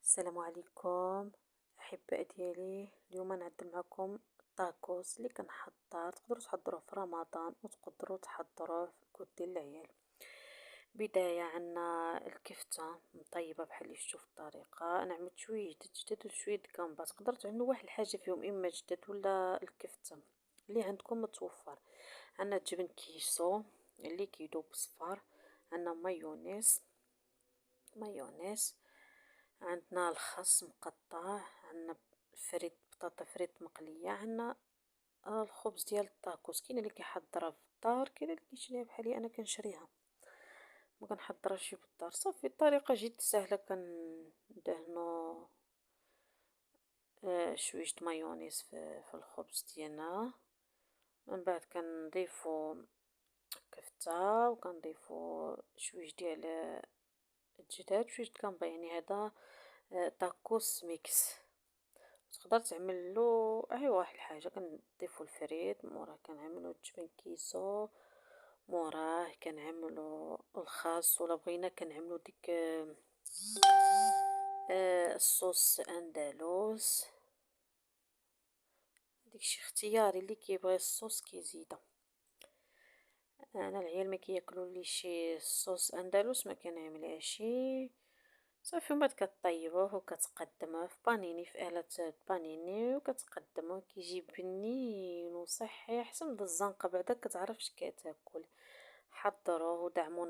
السلام عليكم احباء ديالي. اليوم نعدل معكم الطاكوس اللي كنحضر، تقدروا تحضروه في رمضان وتقدروا تحضروه في الكود ديال العيال. بدايه عنا الكفته مطيبه بحال اللي شفتوا في الطريقه. انا عملت شويه جدد وشويه كامبا، تقدروا تعملوا واحد الحاجه فيهم، اما جدد ولا الكفته اللي عندكم متوفر. عندنا جبن كيسو اللي كيدوب صفار، عندنا مايونيز، عندنا الخس مقطع، عندنا بطاطا فريت مقليه، عندنا الخبز ديال الطاكوس. كاين اللي كيحضرها في الدار، كاين اللي كيشريها بحالي انا كنشريها، ما كنحضرهاش في الدار. صافي الطريقه جد سهله. كندهنوا شويه مايونيز في الخبز ديالنا، من بعد كنضيفوا كفته وكنضيفوا شويه ديال الجداد شويه كامبا. يعني هذا تاكوس ميكس. تقدر تعمل له اي واحد الحاجه. كنضيفوا الفريت، موراه كنعملوا الجبن كيسو، موراه كنعملوا الخاص، ولا بغينا كنعملوا ديك الصوص اندلس. داكشي اختياري، اللي كيبغي الصوص كيزيدها. انا العيال ما كياكلوا لي شي الصوص اندلس ما كنعملهاش. صافي من بعد كطيبوه وكتقدموه في بانيني، في آلة بانيني، وكتقدموه كيجي بنين وصحي احسن من الزنقه، بعدا كتعرفش كتاكل. حضروه ودعمونا.